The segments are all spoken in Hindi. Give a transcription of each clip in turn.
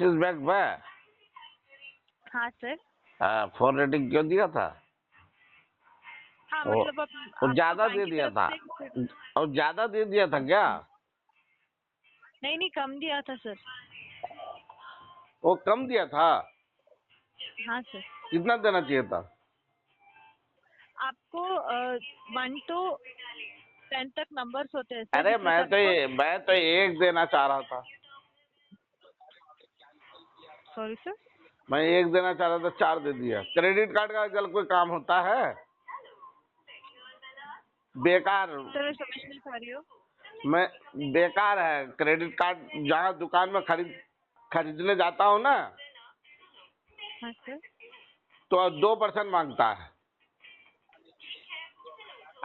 एक्सिस बैंक में हाँ सर। फोन रेटिंग क्यों दिया था? हाँ वो मतलब वो आपको ज्यादा बैंक दे की दिया तरफ था। से। और ज्यादा दे दिया था क्या? नहीं नहीं, कम दिया था सर। वो कम दिया था? हाँ सर। कितना देना चाहिए था? आपको 1 to 10 तक नंबर्स होते हैं सर, अरे जिसमें से आपको। मैं तो एक देना चाह रहा था। Sorry sir. मैं एक देना चाह रहा था, 4 दे दिया। क्रेडिट कार्ड का कल कोई काम होता है? बेकार। सर मैं समझ नहीं पा रही हूँ। मैं बेकार है क्रेडिट कार्ड। जहाँ दुकान में खरीदने जाता हूँ ना, हाँ सर। तो 2% मांगता है।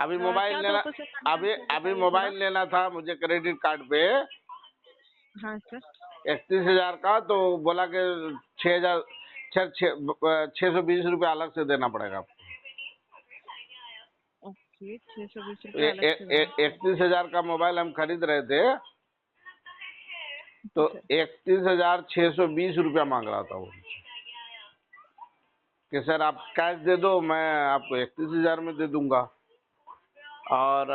अभी मोबाइल क्या लेना 2% मांगता है अभी सर, अभी बताइए थोड़ा। मोबाइल लेना था मुझे क्रेडिट कार्ड पे हाँ सर। 31,000 का। तो बोला कि 6,000 620 रुपये अलग से देना पड़ेगा आपको। ओके, 620 रुपये अलग से देना। 31,000 का मोबाइल हम खरीद रहे थे, तो सर 31,620 रुपया मांग रहा था वो कि सर आप कैश दे दो, मैं आपको 31,000 में दे दूंगा। और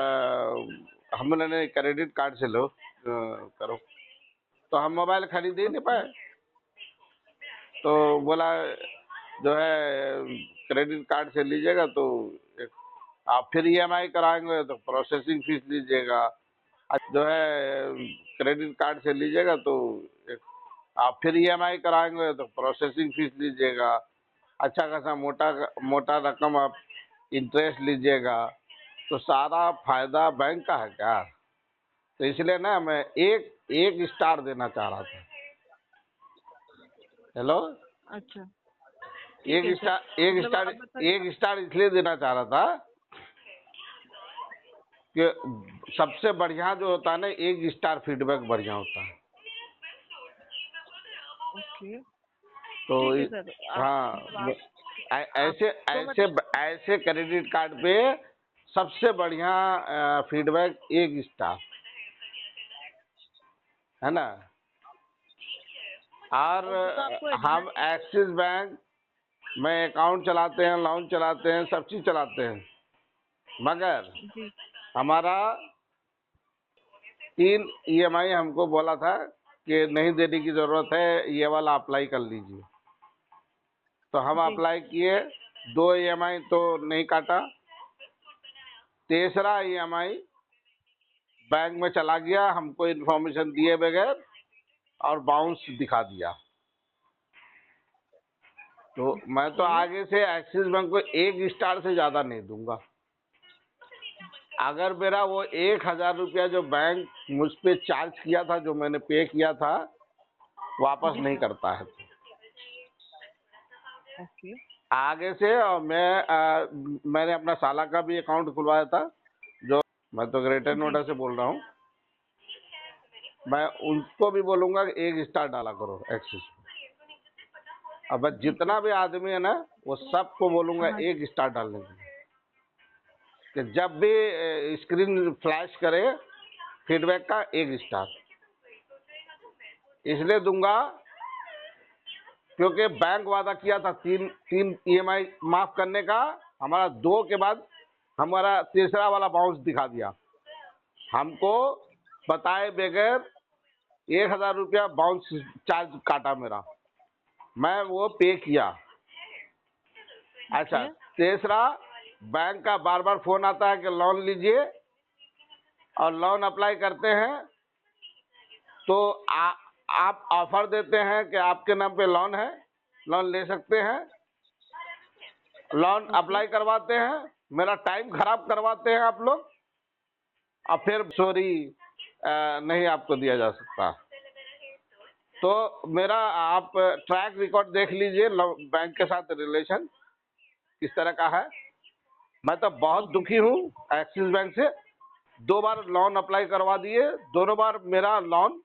हमने नहीं, क्रेडिट कार्ड से लो करो। तो हम मोबाइल खरीद ही नहीं पाए। तो बोला जो है क्रेडिट कार्ड से लीजिएगा तो आप फिर ईएमआई कराएंगे तो प्रोसेसिंग फीस लीजिएगा। जो है क्रेडिट कार्ड से लीजिएगा तो आप फिर ईएमआई कराएंगे तो प्रोसेसिंग फीस लीजिएगा। अच्छा खासा मोटा मोटा रकम आप इंटरेस्ट लीजिएगा। तो सारा फायदा बैंक का है क्या? तो इसलिए ना मैं एक एक स्टार देना चाह रहा था। हेलो। अच्छा ठीक है सर। मतलब आप बता। एक स्टार इसलिए देना चाह रहा था कि सबसे बढ़िया जो होता है ना, एक स्टार फीडबैक बढ़िया होता है। ओके तो ठीक है सर। हाँ, ऐसे आपको ऐसे मतलब। ऐसे क्रेडिट कार्ड पे सबसे बढ़िया फीडबैक एक स्टार है ना। और तो आपको हम एक्सिस बैंक में अकाउंट चलाते हैं, लोन चलाते हैं, सब चीज चलाते हैं, मगर जी। हमारा 3 ईएमआई हमको बोला था कि नहीं देने की जरूरत है, ये वाला अप्लाई कर लीजिए। तो हम जी। अप्लाई किए, 2 ईएमआई तो नहीं काटा, तीसरा ईएमआई बैंक में चला गया हमको इन्फॉर्मेशन दिए बगैर और बाउंस दिखा दिया। तो मैं तो ओके। आगे से एक्सिस बैंक को एक स्टार से ज्यादा नहीं दूंगा। अगर मेरा वो 1,000 रुपया जो बैंक मुझ पे चार्ज किया था, जो मैंने पे किया था, वापस जी नहीं सर। करता है ओके। आगे से। और मैंने अपना साला का भी अकाउंट खुलवाया था, जो मैं तो ग्रेटर जी। नोएडा से बोल रहा हूँ। मैं उनको भी बोलूंगा कि एक स्टार डाला करो एक्सिस। अब जी सर। जितना भी आदमी है ना, वो सबको बोलूंगा हाँ। एक स्टार डालने के लिए, कि जब भी स्क्रीन फ्लैश करे फीडबैक का एक स्टार इसलिए दूंगा क्योंकि बैंक वादा किया था तीन तीन ईएमआई माफ करने का। हमारा 2 के बाद हमारा तीसरा वाला बाउंस दिखा दिया हमको, बताए बगैर 1,000 रुपया बाउंस चार्ज काटा मेरा। मैं वो पे किया। अच्छा, ओके। तीसरा, बैंक का बार बार फोन आता है कि लोन लीजिए, और लोन अप्लाई करते हैं तो आप ऑफर देते हैं कि आपके नाम पे लोन है, लोन ले सकते हैं। Loan okay. अप्लाई करवाते हैं, मेरा टाइम खराब करवाते हैं आप लोग, और फिर सॉरी नहीं आपको दिया जा सकता। तो मेरा आप ट्रैक रिकॉर्ड देख लीजिए, बैंक के साथ रिलेशन किस तरह का है। मैं तो बहुत ओके दुखी सर। हूँ एक्सिस बैंक से। 2 बार लोन अप्लाई करवा दिए, दोनों बार मेरा लोन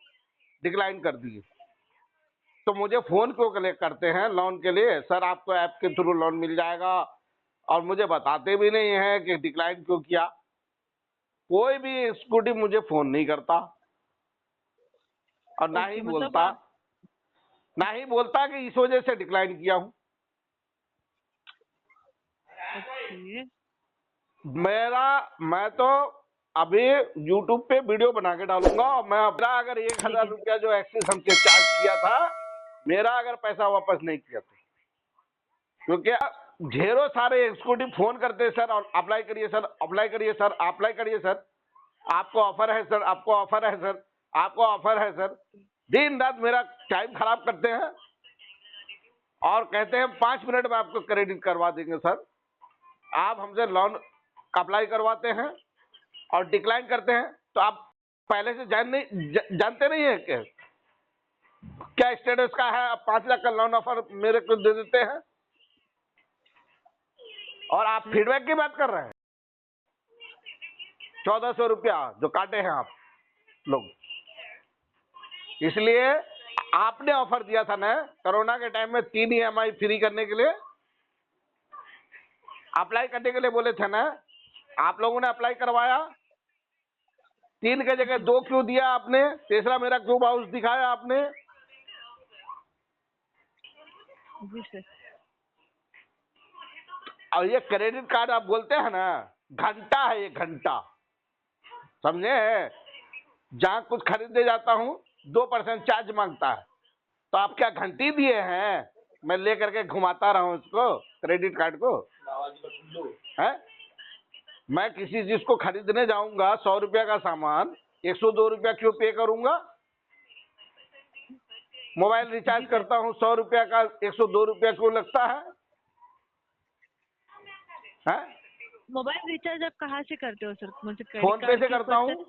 डिक्लाइन कर दिए। तो मुझे फोन क्यों करते हैं लोन के लिए? सर आपको ऐप के थ्रू लोन मिल जाएगा, और मुझे बताते भी नहीं है कि डिक्लाइन क्यों किया। कोई भी स्कूटी मुझे फोन नहीं करता और ना ही ओके मतलब बोलता। ना ही बोलता कि इस वजह से डिक्लाइन किया हूं। ओके। मैं तो अभी YouTube पे वीडियो बना के डालूंगा, और मैं अपना अगर 1000 रुपया जो एक्सिस हमसे चार्ज किया था, मेरा अगर पैसा वापस नहीं किया था, क्योंकि ढेरों सारे एग्जीक्यूटिव फोन करते हैं, सर और अप्लाई करिए सर, अप्लाई करिए सर, अप्लाई करिए सर, आपको ऑफर है सर, आपको ऑफर है सर, आपको ऑफर है सर। दिन रात मेरा टाइम खराब करते हैं और कहते हैं 5 मिनट में आपको क्रेडिट करवा देंगे सर। आप हमसे लोन अप्लाई करवाते हैं और डिक्लाइन करते हैं, तो आप पहले से जानते नहीं है क्या स्टेटस का है? आप 5 लाख का लोन ऑफर मेरे को दे देते हैं और आप फीडबैक की बात कर रहे हैं। 1400 रुपया जो काटे हैं आप लोग, इसलिए आपने ऑफर दिया था ना कोरोना के टाइम में 3 EMI फ्री करने के लिए, अप्लाई करने के लिए बोले थे ना, आप लोगों ने अप्लाई करवाया। 3 की जगह 2 क्यों दिया आपने? तीसरा मेरा क्यों बाउंस दिखाया आपने? जी सर। और ये क्रेडिट कार्ड आप बोलते हैं ना, घंटा है ये, घंटा, समझे? जहां कुछ खरीदने जाता हूं 2% चार्ज मांगता है, तो आप क्या घंटी दिए हैं मैं लेकर के घुमाता रहा हूं इसको, क्रेडिट कार्ड को? है? मैं किसी चीज को खरीदने जाऊंगा 100 रुपया का सामान, 102 रुपया क्यों पे करूंगा? मोबाइल रिचार्ज करता हूं 100 रुपया का, 102 रुपया क्यों लगता है? मोबाइल रिचार्ज आप कहाँ से करते हो सर? मुझे फोन पे से करता हूँ।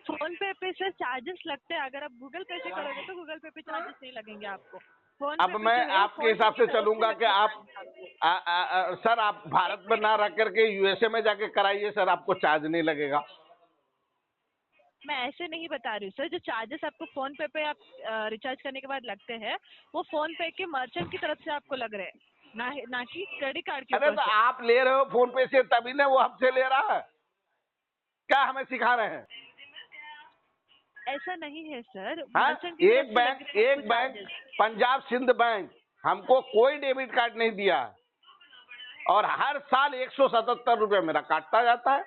फोन पे सर चार्जेस लगते हैं। अगर आप गूगल पे से करोगे तो गूगल पे चार्जेस नहीं लगेंगे आपको। अब मैं आपके हिसाब से चलूंगा कि आप सर आप भारत में ना रह करके USA में जाके कराइए सर, आपको चार्ज नहीं लगेगा। मैं ऐसे नहीं बता रही हूँ सर, जो चार्जेस आपको फोन पे आप रिचार्ज करने के बाद लगते हैं, वो फोन पे के मर्चेंट की तरफ से आपको लग रहे हैं, ना कि क्रेडिट कार्ड के अरे ऊपर तो से। आप ले रहे हो फोन पे से, तभी ना वो हमसे ले रहा है। क्या हमें सिखा रहे हैं? ऐसा नहीं है सर। हाँ? मर्चेंट की तरफ से लग रहे हैं एक बैंक, पंजाब सिंध बैंक हमको कोई डेबिट कार्ड नहीं दिया और हर साल 177 रुपये मेरा काटता जाता है।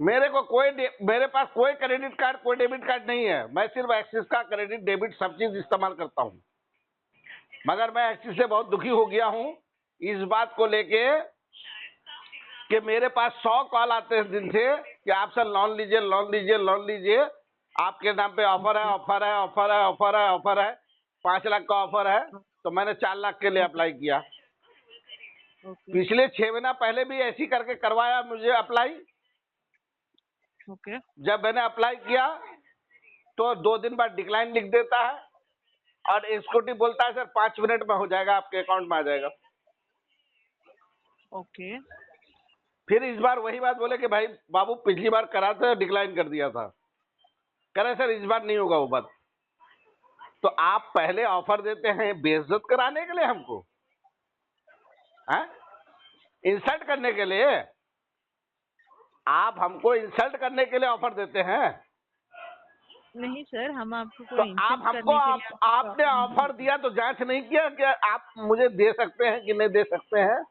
मेरे पास कोई क्रेडिट कार्ड, कोई डेबिट कार्ड नहीं है। मैं सिर्फ एक्सिस का क्रेडिट डेबिट सब चीज इस्तेमाल करता हूँ। मगर मैं एक्सिस से बहुत दुखी हो गया हूँ इस बात को लेके कि मेरे पास 100 कॉल आते हैं दिन से कि आप सर लोन लीजिए, लोन लीजिए, लोन लीजिए, आपके नाम पे ऑफर है, ऑफर है, ऑफर है, ऑफर है, ऑफर है, 5 लाख का ऑफर है। तो मैंने 4 लाख के लिए अप्लाई किया। पिछले 6 महीना पहले भी ऐसी करके करवाया मुझे अप्लाई। जब मैंने अप्लाई किया तो 2 दिन बाद डिक्लाइन लिख देता है और एग्जीक्यूटिव बोलता है सर 5 मिनट में हो जाएगा, आपके अकाउंट में आ जाएगा। ओके। फिर इस बार वही बात बोले कि भाई बाबू पिछली बार करा था, डिक्लाइन कर दिया था। कह रहे सर इस बार नहीं होगा वो बात। तो आप पहले ऑफर देते हैं बेइज्जत कराने के लिए हमको, इंसल्ट करने के लिए। आप हमको इंसल्ट करने के लिए ऑफर देते हैं। नहीं सर, हम आपको तो आप हमको आपने ऑफर दिया तो जांच नहीं किया कि आप मुझे दे सकते हैं कि नहीं दे सकते हैं?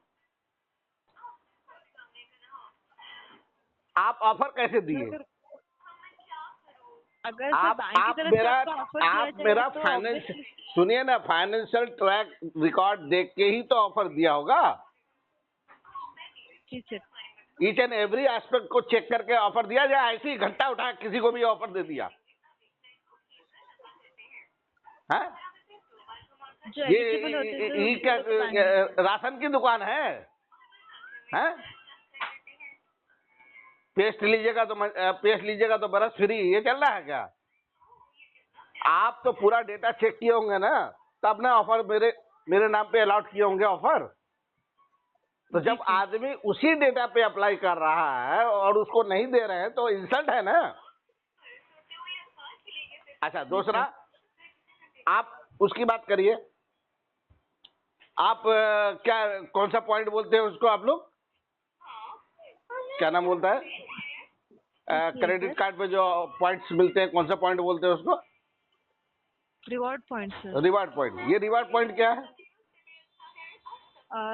आप ऑफर कैसे दिए? अगर आप मेरा फाइनेंस सुनिए ना, फाइनेंशियल ट्रैक रिकॉर्ड देख के ही तो ऑफर दिया होगा। ईच एंड एवरी एस्पेक्ट को चेक करके ऑफर दिया, या ऐसे ही घंटा उठा किसी को भी ऑफर दे दिया? है? ये क्या राशन की दुकान है? हैं? पेस्ट लीजिएगा तो बरस फ्री, ये चल रहा है क्या? आप तो पूरा डेटा चेक किए होंगे ना, तब ना ऑफर मेरे नाम पे अलॉट किए होंगे ऑफर। तो जब आदमी उसी डेटा पे अप्लाई कर रहा है और उसको नहीं दे रहे हैं तो इंसल्ट है ना। अच्छा, दूसरा आप उसकी बात करिए। आप क्या कौन सा पॉइंट बोलते हैं उसको आप लोग? क्या नाम बोलता है क्रेडिट कार्ड पे जो पॉइंट्स मिलते हैं, कौन सा पॉइंट बोलते हैं उसको? Reward point sir. Reward point, ये रिवार्ड पॉइंट क्या है?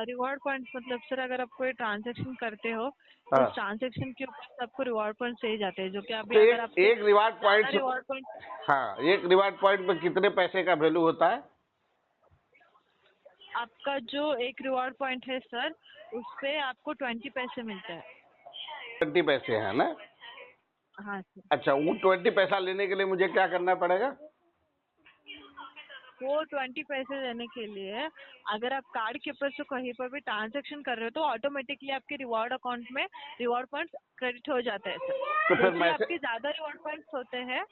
रिवॉर्ड पॉइंट्स मतलब सर अगर आप कोई ट्रांजैक्शन करते हो तो हाँ, उस ट्रांजैक्शन के ऊपर से आपको रिवॉर्ड पॉइंट्स दे जाते हैं, जो कि अभी तो अगर एक आपके एक रिवार्ड ज्यादा पॉइंट, रिवॉर्ड पॉइंट, हाँ, एक रिवार्ड पॉइंट में कितने पैसे का वैल्यू होता है? आपका जो एक रिवॉर्ड पॉइंट है सर उस पे आपको 20 पैसे मिलते हैं। 20 पैसे है ना? हाँ सर। अच्छा, वो 20 पैसा लेने के लिए मुझे क्या करना पड़ेगा? वो 20 पैसे देने के लिए अगर आप कार्ड के ऊपर से कहीं पर भी ट्रांजैक्शन कर रहे हो तो ऑटोमेटिकली आपके रिवॉर्ड अकाउंट में रिवॉर्ड पॉइंट्स क्रेडिट हो जाते हैं तो सर। फिर जैसे ही मैं से, आपके ज्यादा रिवॉर्ड पॉइंट्स होते हैं।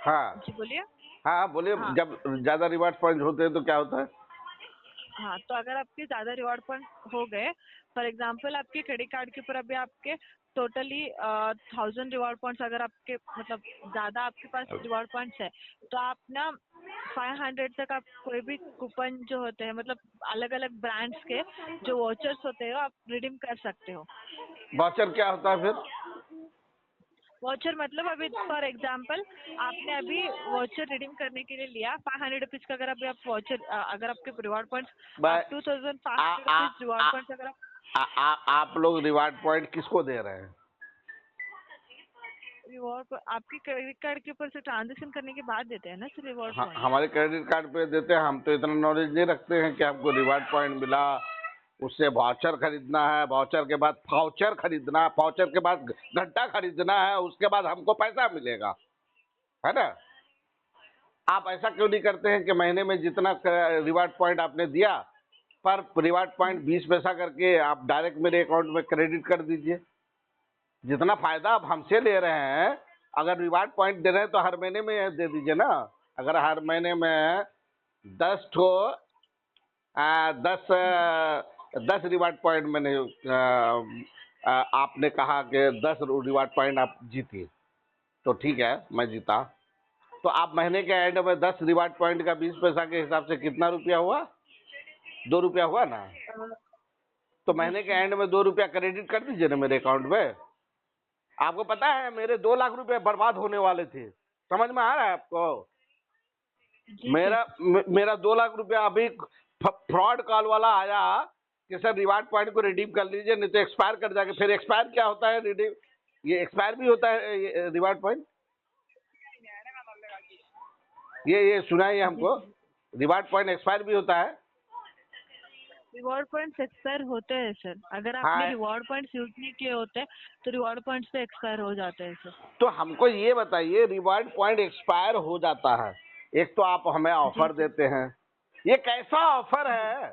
हाँ जी बोलिए। हाँ हाँ, बोलिए। हाँ जब ज्यादा रिवार्ड पॉइंट होते हैं तो क्या होता है? हाँ, तो अगर आपके ज्यादा रिवॉर्ड पॉइंट हो गए, फॉर एग्जांपल आपके क्रेडिट कार्ड के ऊपर अभी आपके टोटली 1000 रिवॉर्ड पॉइंट्स अगर आपके मतलब ज्यादा आपके पास रिवॉर्ड पॉइंट्स है तो आप ना 500 तक आप कोई भी कूपन जो होते हैं मतलब अलग अलग ब्रांड्स के जो वॉचर्स होते हैं आप रिडीम कर सकते हो। वाचर क्या होता है फिर? वॉचर मतलब अभी फॉर एग्जांपल आपने अभी वॉचर रिडीम करने के लिए लिया 500 रुपीज का, अगर अभी आप वॉचर अगर आपके रिवॉर्ड पॉइंट्स आप मैं 2500 रुपीज रिवॉर्ड पॉइंट्स अगर आप लोग रिवार्ड पॉइंट किसको दे रहे हैं? रिवॉर्ड आपके क्रेडिट कार्ड के ऊपर से ट्रांजेक्शन करने के बाद देते हैं ना सर रिवॉर्ड हाँ, पॉइंट। हमारे क्रेडिट कार्ड पे देते हैं। हम तो इतना नॉलेज नहीं रखते हैं कि आपको रिवार्ड पॉइंट मिला, उससे वाउचर खरीदना है, वाउचर के बाद फाउचर खरीदना है, फाउचर के बाद घंटा खरीदना है, उसके बाद हमको पैसा मिलेगा, है ना? आप ऐसा क्यों नहीं करते हैं कि महीने में जितना रिवार्ड पॉइंट आपने दिया पर रिवार्ड पॉइंट 20 पैसा करके आप डायरेक्ट मेरे अकाउंट में क्रेडिट कर दीजिए। जितना फायदा आप हमसे ले रहे हैं, अगर रिवार्ड पॉइंट दे रहे हैं तो हर महीने में दे दीजिए ना। अगर हर महीने में 10 ठो 10 रिवार्ड पॉइंट मैंने आपने कहा कि 10 रिवार्ड पॉइंट आप जीती, तो ठीक है, मैं जीता। तो आप महीने के एंड में 10 रिवार्ड पॉइंट का 20 पैसा के हिसाब से कितना रुपया हुआ? 2 रुपया हुआ ना? तो जी महीने के सर। एंड में 2 रुपया क्रेडिट कर दीजिए ना मेरे अकाउंट में। आपको पता है मेरे 2 लाख रुपए बर्बाद होने वाले थे, समझ में आ रहा है आपको? जी सर। मेरा 2 लाख रुपया अभी फ्रॉड कॉल वाला आया कि सर रिवार्ड पॉइंट को रिडीम कर लीजिए नहीं तो एक्सपायर कर जाएगा। फिर एक्सपायर क्या होता है? रिडीम, ये एक्सपायर भी होता है रिवार्ड पॉइंट? ये सुनाइए जी हमको, सर। रिवार्ड पॉइंट एक्सपायर भी होता है? रिवॉर्ड पॉइंट्स एक्सपायर होते हैं सर, अगर आपने हाँ, रिवॉर्ड पॉइंट्स यूज नहीं किए होते तो रिवॉर्ड पॉइंट्स पे एक्सपायर हो जाते हैं सर। तो हमको ये बताइए, रिवार्ड पॉइंट एक्सपायर हो जाता है, एक तो आप हमें जी ऑफर सर। देते हैं, ये कैसा ऑफर जी है?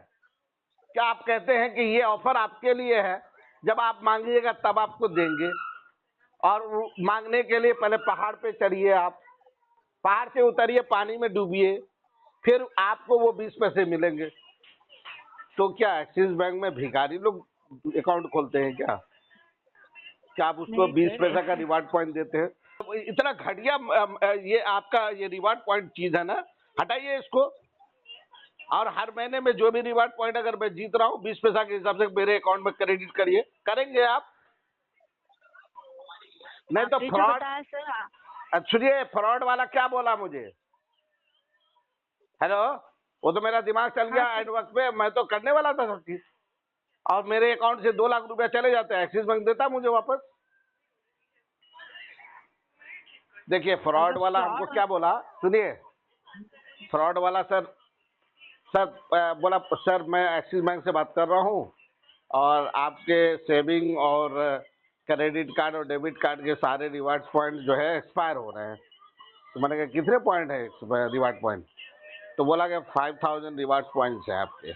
क्या आप कहते हैं कि ये ऑफर आपके लिए है, जब आप मांगिएगा तब आपको देंगे, और मांगने के लिए पहले पहाड़ पे चढ़िए, आप पहाड़ से उतरिए, पानी में डूबिए, फिर आपको वो 20 पैसे मिलेंगे। तो क्या एक्सिस बैंक में भिखारी लोग अकाउंट खोलते हैं क्या? क्या आप उसको नहीं 20 सर पैसा का ऐसे। रिवार्ड पॉइंट देते हैं? तो इतना घटिया ये आपका ये रिवार्ड पॉइंट चीज है ना, हटाइए इसको। और हर महीने में जो भी रिवार्ड पॉइंट अगर मैं जीत रहा हूँ 20 पैसा के हिसाब से मेरे अकाउंट में क्रेडिट करिए, करेंगे आप? नहीं तो आपने जो फ्रॉड, बताया सर सुनिए, फ्रॉड वाला क्या बोला मुझे? हेलो, वो तो मेरा दिमाग चल हाँ गया सर। एंड वक्त पे, मैं तो करने वाला था सब चीज, और मेरे अकाउंट से 2 लाख रुपया चले जाते हैं, एक्सिस बैंक देता मुझे वापस। देखिए फ्रॉड अगर वाला हमको फ्रॉड। क्या बोला, सुनिए, फ्रॉड वाला सर, बोला सर मैं एक्सिस बैंक से बात कर रहा हूँ और आपके सेविंग और क्रेडिट कार्ड और डेबिट कार्ड के सारे रिवार्ड पॉइंट जो है एक्सपायर हो रहे हैं। तो मैंने कहा कितने पॉइंट है रिवार्ड पॉइंट? तो बोला कि 5000 रिवार्ड पॉइंट्स है आपके।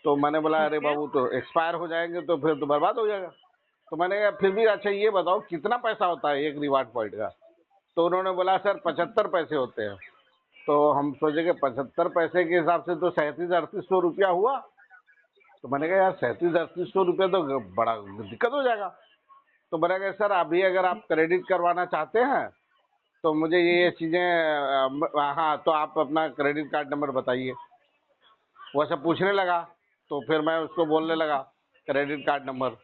तो मैंने बोला अरे ठीक है। बाबू, तो एक्सपायर हो जाएंगे तो फिर तो बर्बाद हो जाएगा। तो मैंने कहा फिर भी अच्छा ये बताओ कितना पैसा होता है एक रिवार्ड पॉइंट का? तो उन्होंने बोला सर 75 पैसे होते हैं। तो हम सोचे कि 75 पैसे के हिसाब से तो 3700-3800 रुपया हुआ। तो मैंने कहा यार 3700-3800 रुपया तो बड़ा दिक्कत हो जाएगा। तो मैंने कहा सर अभी अगर आप क्रेडिट करवाना चाहते हैं तो मुझे ये चीज़ें, हाँ, तो आप अपना क्रेडिट कार्ड नंबर बताइए। वो सब पूछने लगा, तो फिर मैं उसको बोलने लगा क्रेडिट कार्ड नंबर।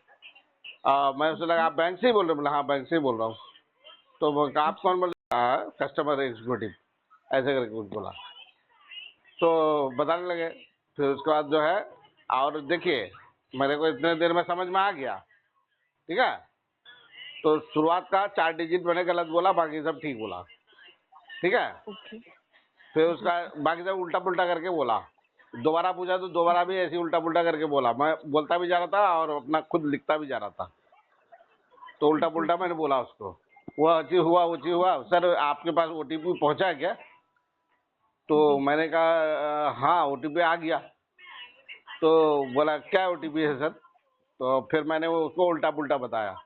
मैं उससे लगा आप बैंक से ही बोल रहे हो? बोला हाँ बैंक से ही बोल रहा हूँ। तो वो कहा, आप जी। कौन बोल रहा? Customer executive. ऐसे करके कुछ बोला। तो बताने लगे। फिर उसके बाद जो है, और देखिए मेरे को इतने देर में समझ में आ गया, ठीक है। तो शुरुआत का 4 डिजिट मैंने गलत बोला, बाकी सब ठीक बोला, ठीक है। ओके। फिर उसका बाकी सब उल्टा पुल्टा करके बोला। दोबारा पूछा तो दोबारा भी ऐसे उल्टा पुल्टा करके बोला। मैं बोलता भी जा रहा था और अपना खुद लिखता भी जा रहा था। तो उल्टा पुल्टा मैंने बोला उसको। वो अचीव हुआ सर, आपके पास ओटीपी पहुंचा है क्या? तो मैंने कहा हाँ ओटीपी आ गया। तो बोला क्या ओटीपी है सर? तो फिर मैंने वो उसको उल्टा पुल्टा बताया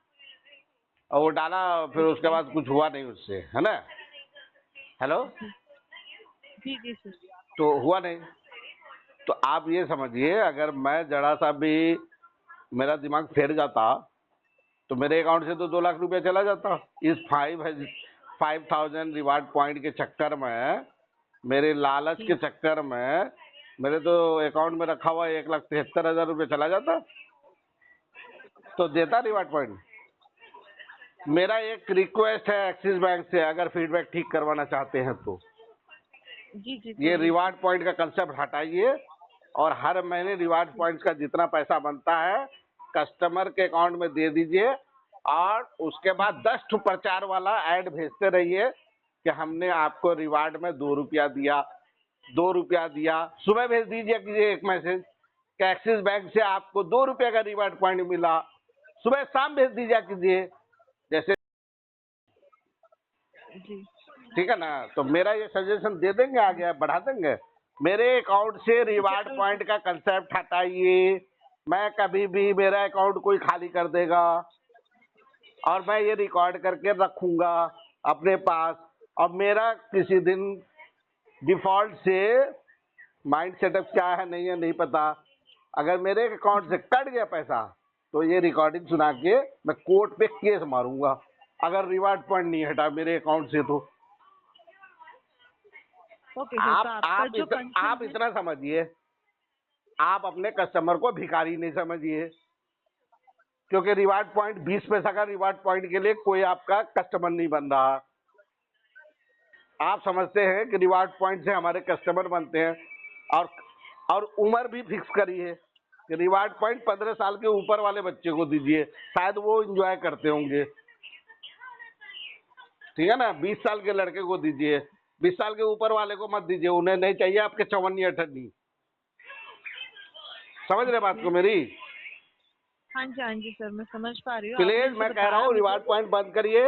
और वो डाला। फिर उसके बाद कुछ हुआ नहीं उससे, है ना। हेलो। जी जी सर। तो हुआ नहीं। तो आप ये समझिए, अगर मैं जरा सा भी मेरा दिमाग फेर जाता तो मेरे अकाउंट से तो 2 लाख रुपया चला जाता। इस 5,000 रिवार्ड पॉइंट के चक्कर में, मेरे लालच के चक्कर में मेरे तो अकाउंट में रखा हुआ 1,73,000 रुपये चला जाता। तो देता रिवार्ड पॉइंट। मेरा एक रिक्वेस्ट है एक्सिस बैंक से, अगर फीडबैक ठीक करवाना चाहते हैं तो जी जी ये रिवार्ड पॉइंट का कंसेप्ट हटाइए और हर महीने रिवार्ड पॉइंट्स का जितना पैसा बनता है कस्टमर के अकाउंट में दे दीजिए। और उसके बाद 10 ठो प्रचार वाला ऐड भेजते रहिए कि हमने आपको रिवार्ड में 2 रुपया दिया, 2 रुपया दिया। सुबह भेज दीजिए कीजिए एक मैसेज कि एक्सिस बैंक से आपको 2 रुपये का रिवार्ड पॉइंट मिला। सुबह शाम भेज दीजिए कीजिए, जैसे, जी। ठीक है ना। तो मेरा ये सजेशन दे देंगे, आगे बढ़ा देंगे। मेरे अकाउंट से रिवार्ड पॉइंट का कंसेप्ट हटाइए। मैं कभी भी मेरा अकाउंट कोई खाली कर देगा और मैं ये रिकॉर्ड करके रखूंगा अपने पास। और मेरा किसी दिन डिफॉल्ट से माइंड सेटअप क्या है नहीं है नहीं पता, अगर मेरे अकाउंट से कट गया पैसा तो ये रिकॉर्डिंग सुना के मैं कोर्ट पे केस मारूंगा, अगर रिवार्ड पॉइंट नहीं हटा मेरे अकाउंट से। तो ओके सर, तो आपका जो आप इतना समझिए, आप अपने कस्टमर को भिखारी नहीं समझिए, क्योंकि रिवार्ड पॉइंट 20 पैसा का रिवार्ड पॉइंट के लिए कोई आपका कस्टमर नहीं बन रहा। आप समझते हैं कि रिवार्ड पॉइंट से हमारे कस्टमर बनते हैं। और उम्र भी फिक्स करी है कि रिवार्ड पॉइंट 15 साल के ऊपर वाले बच्चे को दीजिए, शायद वो एंजॉय करते होंगे, ठीक है ना। 20 साल के लड़के को दीजिए, 20 साल के ऊपर वाले को मत दीजिए, उन्हें नहीं चाहिए आपके 54-58। समझ रहे बात को मेरी? हाँ जी सर, मैं समझ पा रही हूँ। प्लीज मैं कह रहा हूँ रिवार्ड पॉइंट बंद करिए।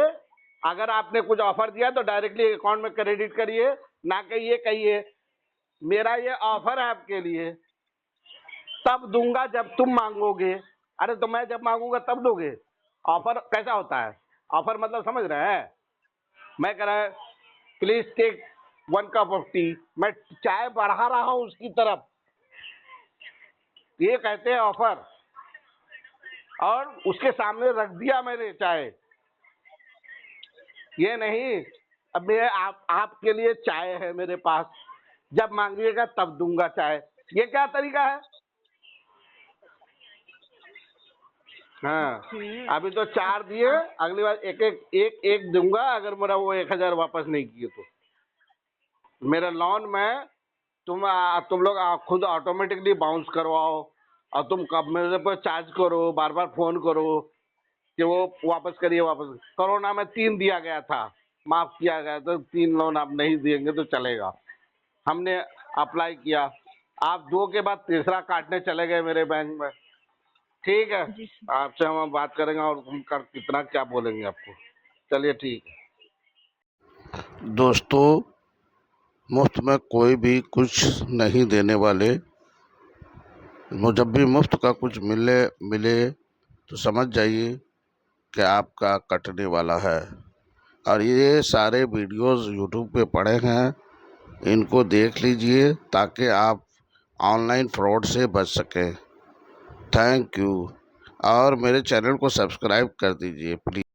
अगर आपने कुछ ऑफर दिया तो डायरेक्टली अकाउंट में क्रेडिट करिए, ना कि ये कहिए मेरा ये ऑफर है आपके लिए, तब दूंगा जब तुम मांगोगे। अरे तो मैं जब मांगूंगा तब दोगे? ऑफर कैसा होता है? ऑफर मतलब समझ रहे हैं? मैं कह रहा please take 1 cup of tea, मैं चाय बढ़ा रहा हूं उसकी तरफ, ये कहते हैं ऑफर। और उसके सामने रख दिया मैंने चाय, ये नहीं अब मैं आपके लिए चाय है मेरे पास, जब मांगिएगा तब दूंगा चाय। ये क्या तरीका है? हाँ, अभी तो 4 दिए, अगली बार एक दूंगा अगर मेरा वो 1,000 वापस नहीं किए तो। मेरे लोन में तुम लोग खुद ऑटोमेटिकली बाउंस करवाओ और तुम कब मेरे पर चार्ज करो, बार बार फोन करो कि वो वापस करिए वापस। कोरोना में 3 दिया गया था, माफ किया गया, तो 3 लोन आप नहीं देंगे तो चलेगा। हमने अप्लाई किया, आप 2 के बाद तीसरा काटने चले गए मेरे बैंक में। ठीक है, आपसे हम बात करेंगे और हम कितना क्या बोलेंगे आपको। चलिए ठीक है। दोस्तों, मुफ्त में कोई भी कुछ नहीं देने वाले। जब भी मुफ्त का कुछ मिले तो समझ जाइए कि आपका कटने वाला है। और ये सारे वीडियोस यूट्यूब पे पड़े हैं, इनको देख लीजिए ताकि आप ऑनलाइन फ्रॉड से बच सकें। Thank you. और मेरे चैनल को सब्सक्राइब कर दीजिए प्लीज़।